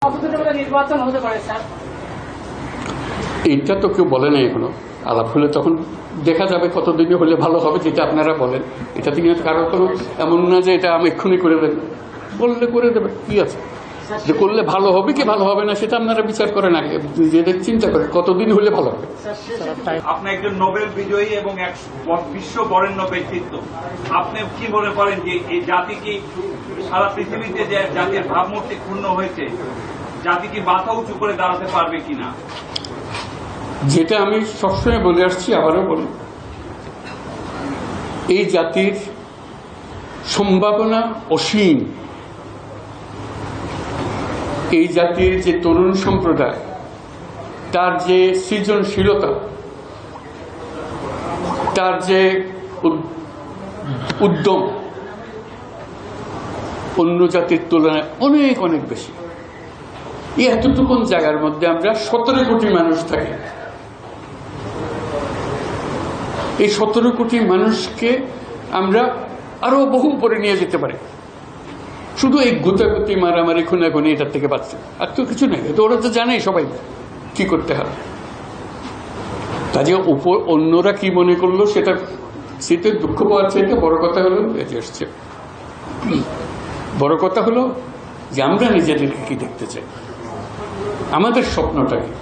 নির্বাচন হতে পারে স্যার? এইটা তো কেউ বলে নাই এখনো। আলাপ হলে তখন দেখা যাবে কতদিনে হলে ভালো হবে, যেটা আপনারা বলেন। এটা থেকে কারো কোনো এমন না যে এটা আমি এক্ষুনি করে দেবেন, বললে করে দেবে, কি আছে। যে করলে ভালো হবে কি ভালো হবে না সেটা আপনারা বিচার করেন, আগে নিজেদের চিন্তা করেন কতদিন হলে ভালো হবে। আপনি একজন নোবেল বিজয়ী এবং এক বিশ্ব বরেণ্য ব্যক্তিত্ব, আপনি কি মনে করেন যে এই জাতি কি সারা পৃথিবীতে যে জাতির ভাবমূর্তি ক্ষুণ্ণ হয়েছে, জাতি কি মাথা উঁচু করে দাঁড়াতে পারবে কিনা? যেটা আমি সবসময় বলে আসছি, আবারও বলি, এই জাতির সম্ভাবনা অসীম। এই জাতির যে তরুণ সম্প্রদায়, তার যে সৃজনশীলতা, তার যে উদ্যম অন্য জাতির তুলনায় অনেক অনেক বেশি। এই এতটুকুন জায়গার মধ্যে আমরা 17 কোটি মানুষ থাকি। এই 17 কোটি মানুষকে আমরা আরো বহু উপরে নিয়ে যেতে পারি, শুধু এই গুতাগুতি মারামারি খুনাখুনি এটার থেকে বাঁচছে, আর তো কিছু নেই। তো ওরা তো জানেই সবাই কি করতে হবে। কাজে উপর অন্যরা কি মনে করলো সেটা শীতে দুঃখ পাওয়ার চাইতে বড় কথা হলো এটি আসছে। বড় কথা হলো যে আমরা নিজেদেরকে কি দেখতে চাই, আমাদের স্বপ্নটা কি,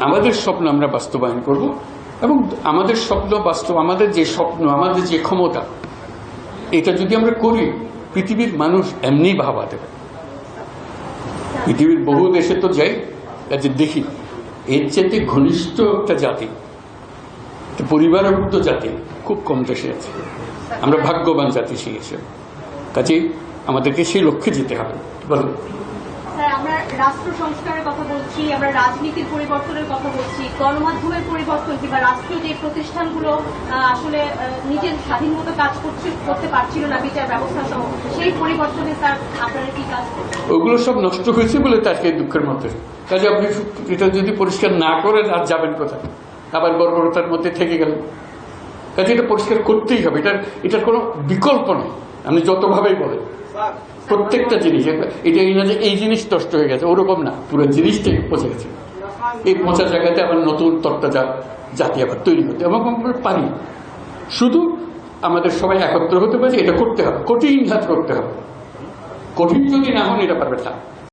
আমাদের স্বপ্ন আমরা বাস্তবায়ন করব। এবং আমাদের স্বপ্ন বাস্তব, আমাদের যে স্বপ্ন, আমাদের যে ক্ষমতা, এটা যদি আমরা করি, পৃথিবীর মানুষ এমনি ভাবা দেবে। পৃথিবীর বহু দেশে তো যাই, কাজে দেখি এর চেয়ে ঘনিষ্ঠ একটা জাতি, পরিবারভুক্ত জাতি খুব কম দেশে আছে। আমরা ভাগ্যবান জাতি সেই হিসেবে। কাজেই আমাদেরকে সেই লক্ষ্যে যেতে হবে। বলুন। আমরা রাষ্ট্র সংস্কারের কথা বলছি, আমরা রাজনীতির পরিবর্তনের কথা বলছি, গণমাধ্যমের পরিবর্তন কিংবা রাষ্ট্রীয় যে প্রতিষ্ঠানগুলো আসলে নিজের স্বাধীন মতো কাজ করতে পারছিল না, বিচার ব্যবস্থা সহ, সেই পরিবর্তনে স্যার আপনারা কি কাজ করছেন? ওগুলো সব নষ্ট হয়েছে বলে তাকে দুঃখের মধ্যে। কাজে আপনি এটা যদি পরিষ্কার না করেন আর যাবেন কোথায়, আবার বর্বরতার মধ্যে থেকে গেলেন। কাজে এটা পরিষ্কার করতেই হবে, এটার কোনো বিকল্প নেই। আপনি যতভাবেই বলেন, প্রত্যেকটা জিনিস, এটা এই না যে এই জিনিস নষ্ট হয়ে গেছে, ওরকম না, পুরো জিনিসটাই পচে গেছে। এই পচা জায়গাতে আবার নতুন তত্ত্বটা জাতি আবার তৈরি করতে এবং আমরা পারি। শুধু আমাদের সবাই একত্র হতে পারে, এটা করতে হবে, কঠিন কাজ করতে হবে। কঠিন যদি না হন এটা পারবে না।